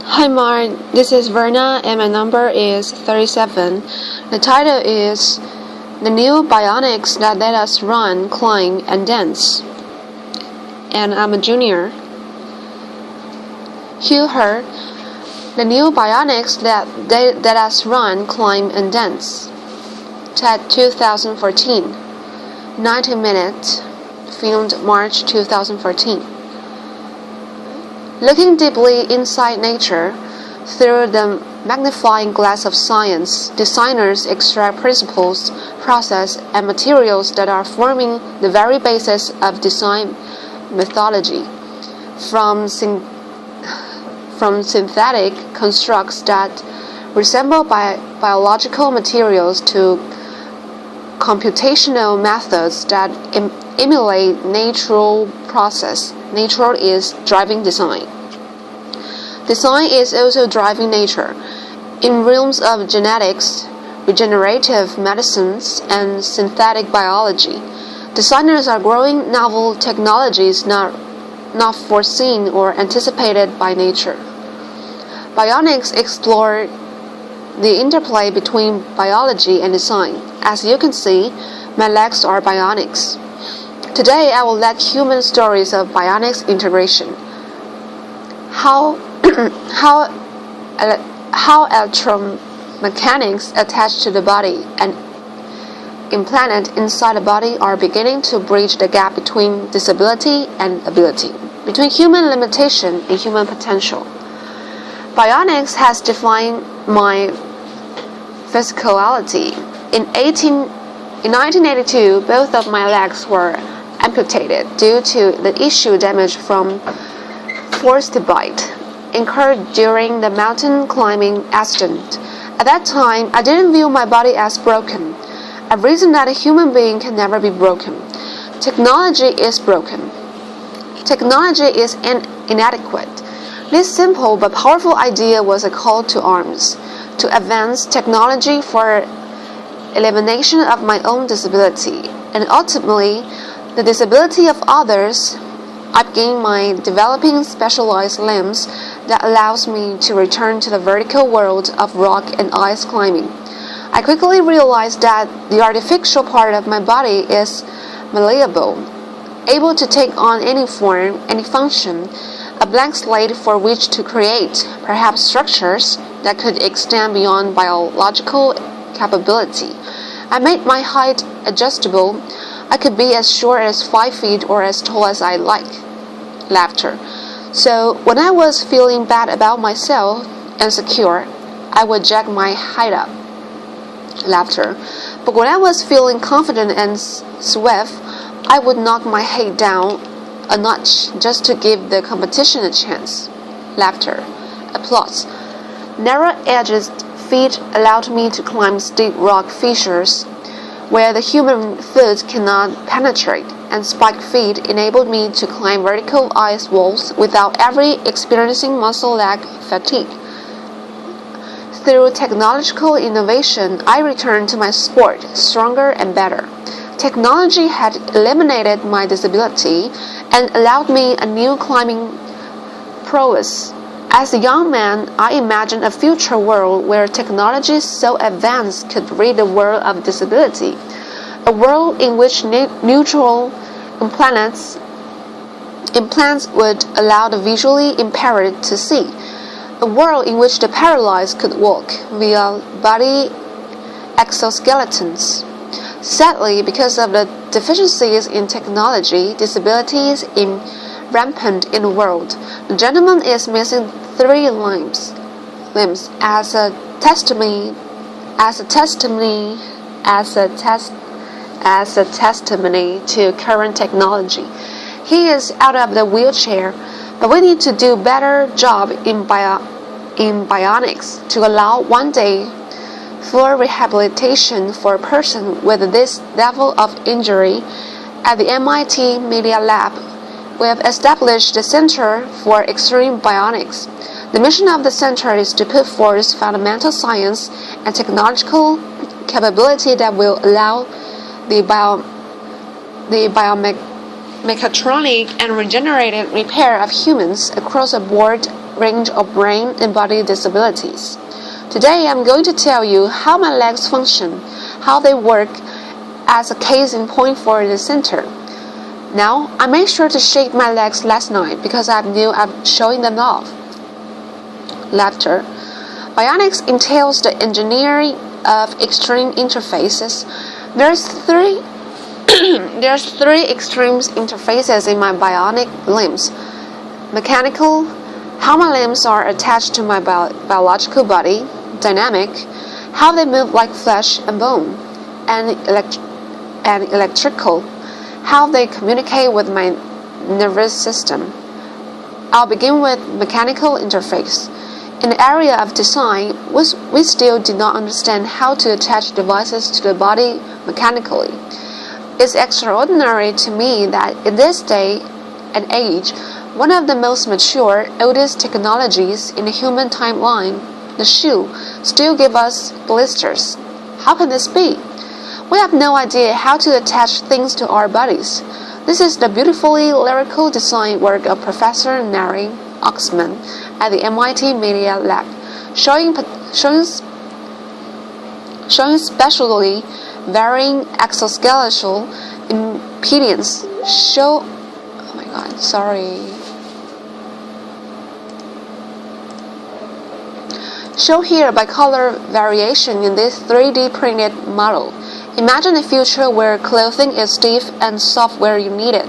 Hi Mark, this is Verna and my number is 37. The title is The New Bionics That Let Us Run, Climb, and Dance. And I'm a junior. Hugh, Herr, The New Bionics That Let Us Run, Climb, and Dance. TED 2014. 90 minutes. Filmed March 2014. Looking deeply inside nature, through the magnifying glass of science, designers extract principles, process, and materials that are forming the very basis of design methodology. From synthetic constructs that resemble biological materials to computational methods that emulate natural process. Nature is driving design. Design is also driving nature. In realms of genetics, regenerative medicines, and synthetic biology, designers are growing novel technologies not foreseen or anticipated by nature. Bionics explore the interplay between biology and design. As you can see, my legs are bionics. Today, I will let human stories of bionics integration. How electromechanics attached to the body and implanted inside the body are beginning to bridge the gap between disability and ability, between human limitation and human potential. Bionics has defined my physicality. In 1982, both of my legs were amputated due to the issue damage from frostbite incurred during the mountain climbing accident. At that time, I didn't view my body as broken. I reasoned that a human being can never be broken. Technology is broken. Technology is inadequate. This simple but powerful idea was a call to arms, to advance technology for elimination of my own disability, and ultimately, the disability of others. I've gained my developing specialized limbs that allows me to return to the vertical world of rock and ice climbing. I quickly realized that the artificial part of my body is malleable, able to take on any form, any function, a blank slate for which to create, perhaps structures that could extend beyond biological capability. I made my height adjustable. I could be as short as 5 feet or as tall as I like. Laughter. So when I was feeling bad about myself, insecure, I would jack my height up. Laughter. But when I was feeling confident and swift, I would knock my height down a notch just to give the competition a chance. Laughter. Applause. Narrow-edged feet allowed me to climb steep rock fissures where the human foot cannot penetrate, and spiked feet enabled me to climb vertical ice walls without ever experiencing muscle leg fatigue. Through technological innovation, I returned to my sport stronger and better. Technology had eliminated my disability and allowed me a new climbing prowess. As a young man, I imagined a future world where technology so advanced could rid the world of disability, a world in which neutral implants would allow the visually impaired to see, a world in which the paralyzed could walk via body exoskeletons. Sadly, because of the deficiencies in technology, disabilities in rampant in the world. The gentleman is missing 3 limbs as a testimony to current technology. He is out of the wheelchair, but we need to do better job in bionics to allow one day full rehabilitation for a person with this level of injury. At the MIT Media Lab, we have established the Center for Extreme Bionics. The mission of the center is to put forth fundamental science and technological capability that will allow the biomechatronic and regenerative repair of humans across a broad range of brain and body disabilities. Today I'm going to tell you how my legs function, how they work, as a case in point for the center. Now, I made sure to shake my legs last night because I knew I'm showing them off. Laughter. Bionics entails the engineering of extreme interfaces. There's three extreme interfaces in my bionic limbs. Mechanical, how my limbs are attached to my biological body. Dynamic, how they move like flesh and bone. And electrical, how they communicate with my nervous system. I'll begin with mechanical interface. In the area of design, we still do not understand how to attach devices to the body mechanically. It's extraordinary to me that in this day and age, one of the most mature, oldest technologies in the human timeline, the shoe, still gives us blisters. How can this be? We have no idea how to attach things to our bodies. This is the beautifully lyrical design work of Professor Neri Oxman at the MIT Media Lab, showing specially varying exoskeletal impedance. Show here by color variation in this 3D printed model. Imagine a future where clothing is stiff and soft where you need it.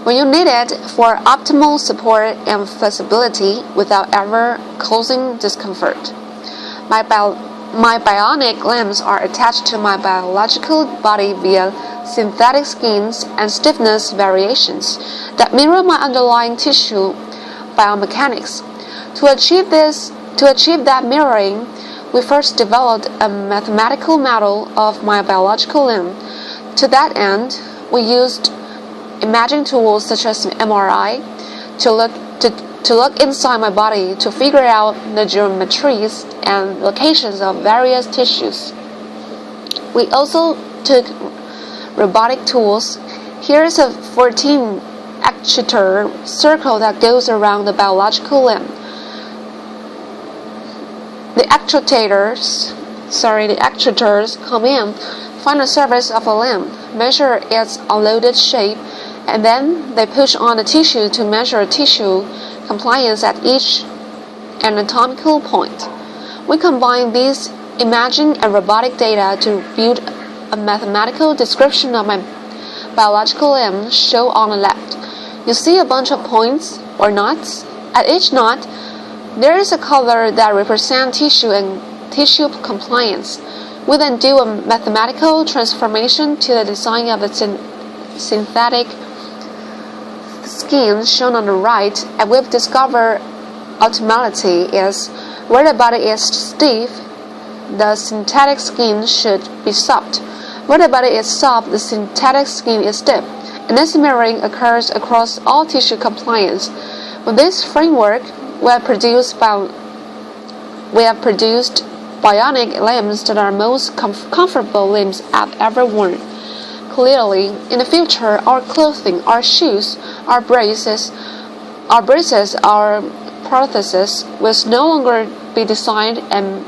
When you need it for optimal support and flexibility without ever causing discomfort. My bionic limbs are attached to my biological body via synthetic skins and stiffness variations that mirror my underlying tissue biomechanics. To achieve that mirroring, we first developed a mathematical model of my biological limb. To that end, we used imaging tools such as MRI to look inside my body to figure out the geometries and locations of various tissues. We also took robotic tools. Here's a 14 actuator circle that goes around the biological limb. The actuators come in, find the surface of a limb, measure its unloaded shape, and then they push on the tissue to measure tissue compliance at each anatomical point. We combine these imaging and robotic data to build a mathematical description of my biological limb shown on the left. You see a bunch of points or knots. At each knot, there is a color that represents tissue and tissue compliance. We then do a mathematical transformation to the design of the synthetic skin shown on the right, and we've discovered optimality is where the body is stiff, the synthetic skin should be soft. Where the body is soft, the synthetic skin is stiff. And this mirroring occurs across all tissue compliance. With this framework, we have produced bionic limbs that are most comfortable limbs I've ever worn. Clearly, in the future, our clothing, our shoes, our braces, our prostheses will no longer be designed and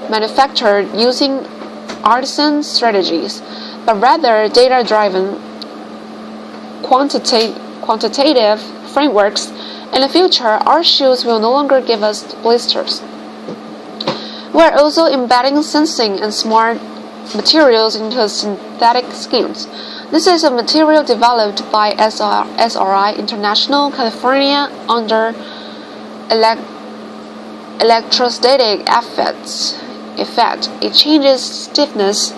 manufactured using artisan strategies, but rather data-driven, quantitative frameworks. In the future, our shoes will no longer give us blisters. We are also embedding sensing and smart materials into synthetic skins. This is a material developed by SRI International California under electrostatic effect. It changes stiffness,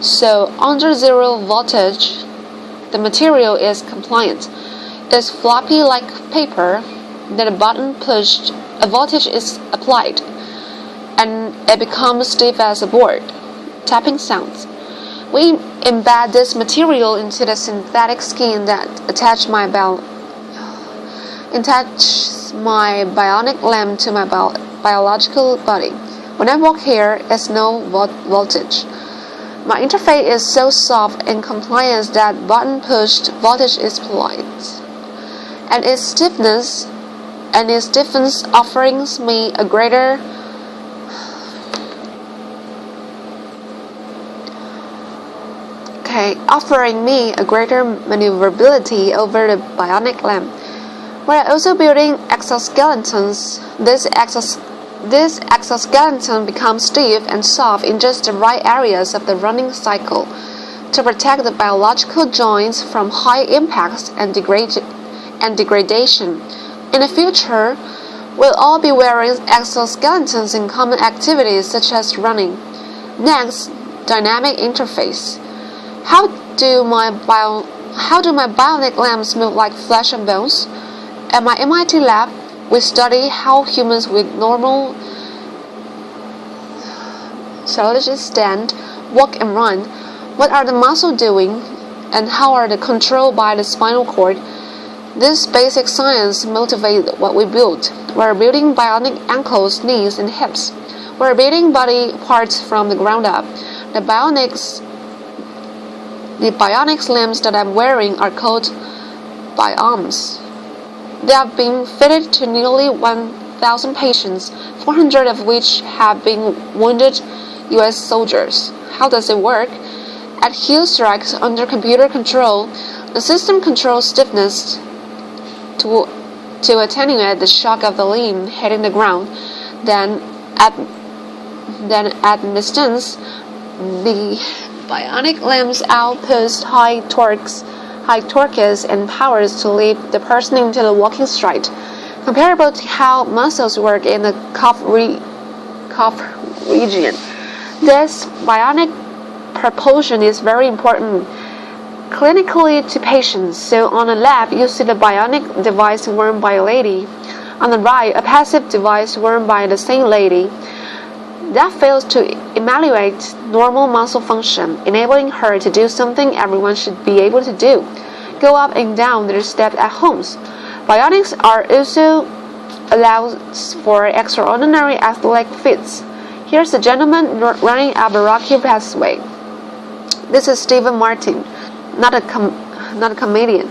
so under zero voltage, the material is compliant. It's floppy like paper. Then a button pushed, a voltage is applied, and it becomes stiff as a board. Tapping sounds. We embed this material into the synthetic skin that attaches my bionic limb to my biological body. When I walk here, it's no voltage. My interface is so soft and compliant that button pushed voltage is applied, and its stiffness and its difference offers me a greater maneuverability over the bionic limb. We're also building exoskeletons. This exoskeleton becomes stiff and soft in just the right areas of the running cycle to protect the biological joints from high impacts and degradation. In the future, we'll all be wearing exoskeletons in common activities such as running. Next, dynamic interface. How do my bionic limbs move like flesh and bones? At my MIT lab, we study how humans with normal physiologies stand, walk, and run. What are the muscles doing, and how are they controlled by the spinal cord? This basic science motivates what we build. We're building bionic ankles, knees, and hips. We're building body parts from the ground up. The bionic limbs that I'm wearing are called bioarms. They have been fitted to nearly 1,000 patients, 400 of which have been wounded U.S. soldiers. How does it work? At Hugh strikes under computer control, the system controls stiffness to attenuate the shock of the limb hitting the ground. Then at distance, the bionic limbs output high torques and powers to lift the person into the walking stride, comparable to how muscles work in the calf region. This bionic propulsion is very important clinically to patients. So on the left, you see the bionic device worn by a lady. On the right, a passive device worn by the same lady. That fails to evaluate normal muscle function, enabling her to do something everyone should be able to do: go up and down their steps at homes. Bionics are also allows for extraordinary athletic feats. Here's a gentleman running up a rocky pathway. This is Stephen Martin, not a comedian,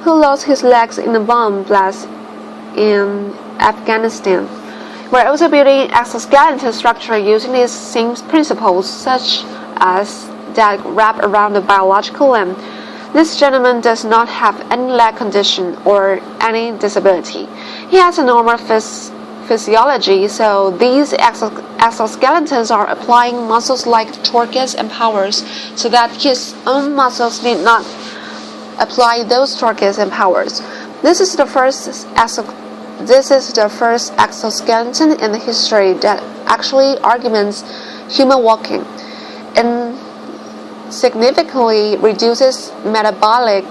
who lost his legs in a bomb blast in Afghanistan. We're also building exoskeleton structure using these same principles, such as that wrap around the biological limb. This gentleman does not have any leg condition or any disability. He has a normal physiology, so these exoskeletons are applying muscles like torques and powers, so that his own muscles need not apply those torques and powers. This is the first exoskeleton in the history that actually augments human walking and significantly reduces metabolic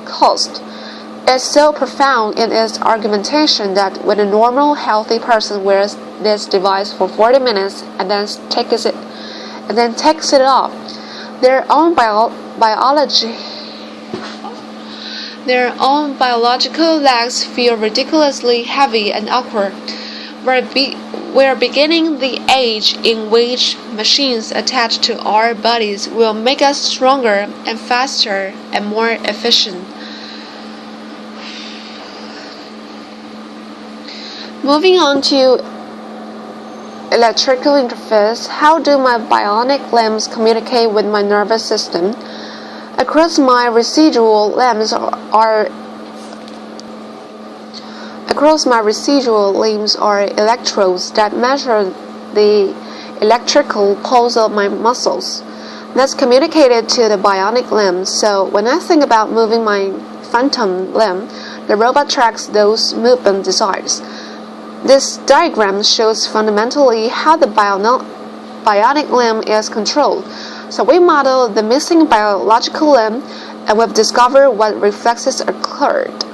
cost. It's so profound in its argumentation that when a normal, healthy person wears this device for 40 minutes and then takes it off, their own biological legs feel ridiculously heavy and awkward. We're beginning the age in which machines attached to our bodies will make us stronger and faster and more efficient. Moving on to electrical interface, how do my bionic limbs communicate with my nervous system? Across my residual limbs are electrodes that measure the electrical pulse of my muscles. That's communicated to the bionic limb. So when I think about moving my phantom limb, the robot tracks those movement desires. This diagram shows fundamentally how the bionic limb is controlled. So we model the missing biological limb, and we've discovered what reflexes occurred,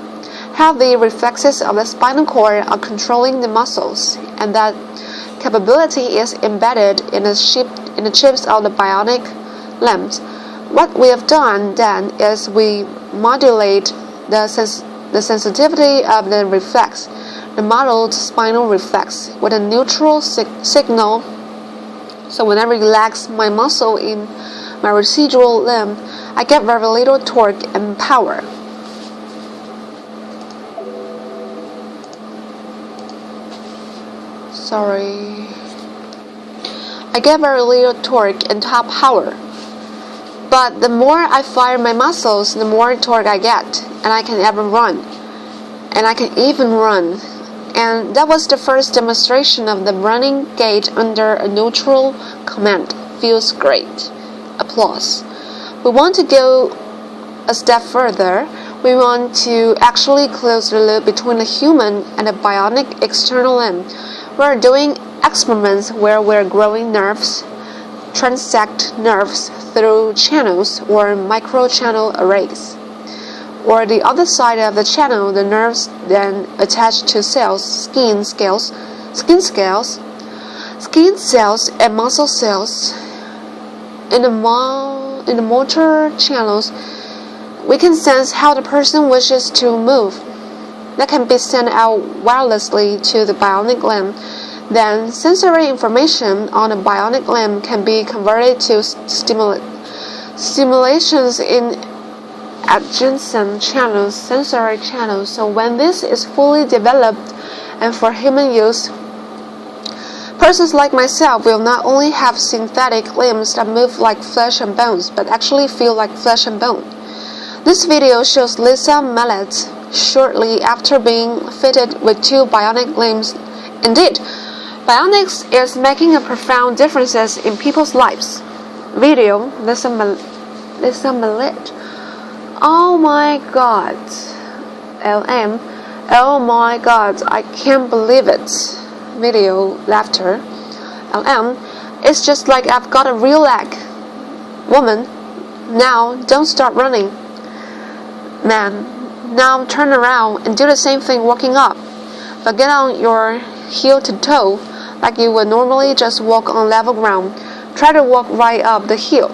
how the reflexes of the spinal cord are controlling the muscles, and that capability is embedded in the chips of the bionic limbs. What we have done then is we modulate the sensitivity of the reflex, the modeled spinal reflex, with a neutral signal. So when I relax my muscle in my residual limb, I get very little torque and power. I get very little torque and top power. But the more I fire my muscles, the more torque I get, and I can ever run. And I can even run. And that was the first demonstration of the running gait under a neutral command. Feels great. Applause. We want to go a step further. We want to actually close the loop between a human and a bionic external limb. We're doing experiments where we're growing nerves, transect nerves through channels or microchannel arrays. Or the other side of the channel, the nerves then attach to cells, skin cells, and muscle cells. In the motor channels, we can sense how the person wishes to move. That can be sent out wirelessly to the bionic limb. Then, sensory information on a bionic limb can be converted to stimulations in adjacent channels, sensory channels. So when this is fully developed and for human use, persons like myself will not only have synthetic limbs that move like flesh and bones, but actually feel like flesh and bone. This video shows Lisa Mallet shortly after being fitted with 2 bionic limbs. Indeed, bionics is making a profound differences in people's lives. Video, Lisa Mallet. Oh my God. LM. Oh my God, I can't believe it. Video, laughter. LM. It's just like I've got a real leg. Woman, now don't start running. Man, now turn around and do the same thing walking up. But get on your heel to toe like you would normally just walk on level ground. Try to walk right up the hill.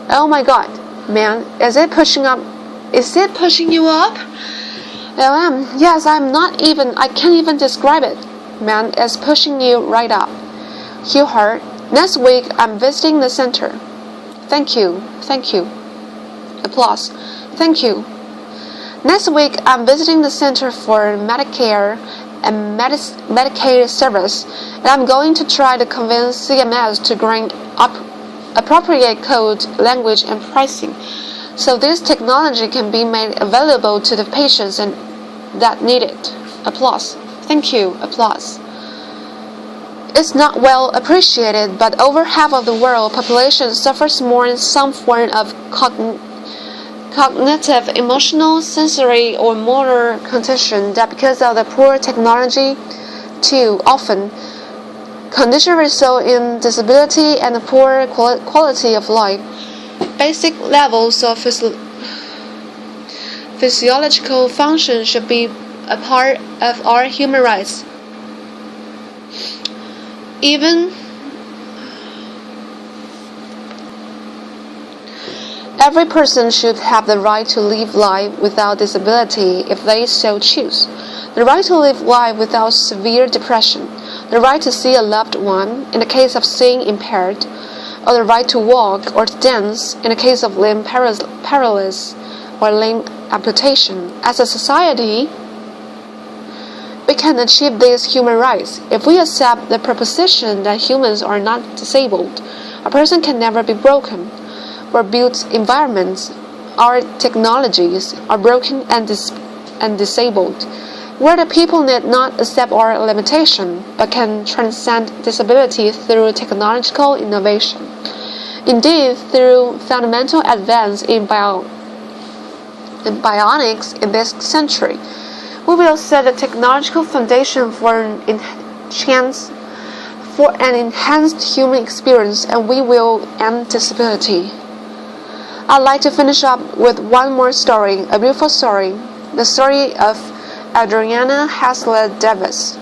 Oh my God, man, is it pushing you up? LM, yes, I can't even describe it. Man, it's pushing you right up. Hugh, next week I'm visiting the center. Thank you. Applause. Thank you. Next week I'm visiting the Center for Medicare and Medicaid Service, and I'm going to try to convince CMS to grant appropriate code, language, and pricing, so this technology can be made available to the patients and that need it. Applause. Thank you. Applause. It's not well appreciated, but over half of the world population suffers more in some form of cognitive, emotional, sensory, or motor condition that because of the poor technology, too often, condition result in disability and a poor quality of life. Basic levels of physiological function should be a part of our human rights. Every person should have the right to live life without disability if they so choose. The right to live life without severe depression. The right to see a loved one in the case of seeing impaired. Or the right to walk or to dance in the case of limb paralysis or limb amputation. As a society, we can achieve these human rights if we accept the proposition that humans are not disabled. A person can never be broken. We're built environments, our technologies are broken and disabled, where the people need not accept our limitation, but can transcend disability through technological innovation. Indeed, through fundamental advance in bionics in this century, we will set a technological foundation for an enhanced human experience, and we will end disability. I'd like to finish up with one more story, a beautiful story, the story of Adriana Haslett Davis.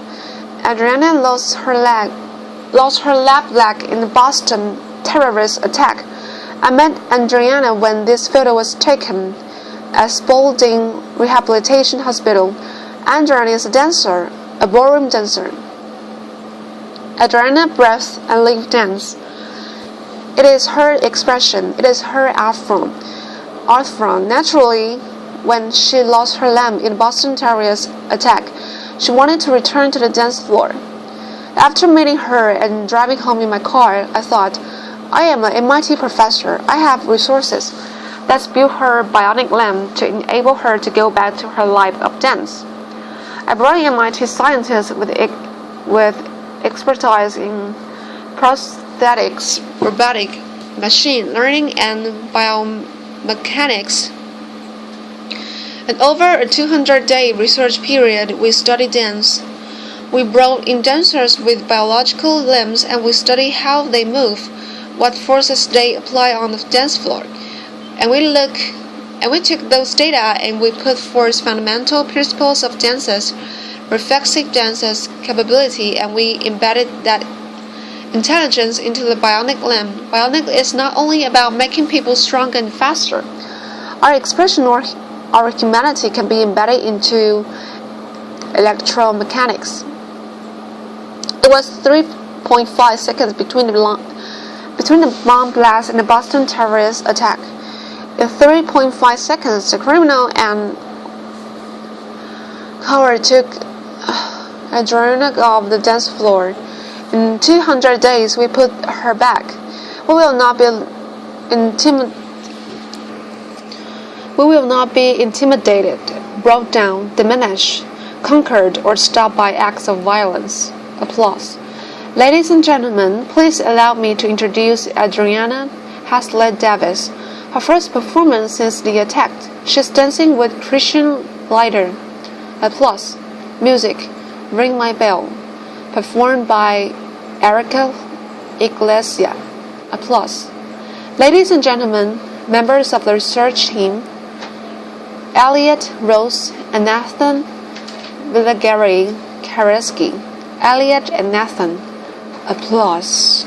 Adriana lost her left leg in the Boston terrorist attack. I met Adriana when this photo was taken at Spaulding Rehabilitation Hospital. Adriana is a dancer, a ballroom dancer. Adriana breathes and lives dance. It is her expression, it is her art form. heartthrob. Naturally, when she lost her lamb in Boston Terrier's attack, she wanted to return to the dance floor. After meeting her and driving home in my car, I thought, I am an MIT professor. I have resources. Let's build her bionic lamb to enable her to go back to her life of dance. I brought in MIT scientists with expertise in prosthetics, robotic, machine learning, and biomechanics. And over a 200-day research period, we studied dance. We brought in dancers with biological limbs, and we studied how they move, what forces they apply on the dance floor. And we took those data and we put forth fundamental principles of dances, reflexive dances capability, and we embedded that intelligence into the bionic limb. Bionic is not only about making people stronger and faster. Our expression or our humanity can be embedded into electromechanics. It was 3.5 seconds between the bomb blast and the Boston terrorist attack. In 3.5 seconds, the criminal and coward took adrenaline off the dance floor. In 200 days, we put her back. We will not be intimidated, brought down, diminished, conquered, or stopped by acts of violence. Applause. Ladies and gentlemen, please allow me to introduce Adriana Haslett Davis. Her first performance since the attack. She's dancing with Christian Leiter. Applause. Music. Ring My Bell. Performed by Erica Iglesias. Applause. Ladies and gentlemen, members of the research team, Elliot Rose and Nathan Vilagari Kareski. Elliot and Nathan. Applause.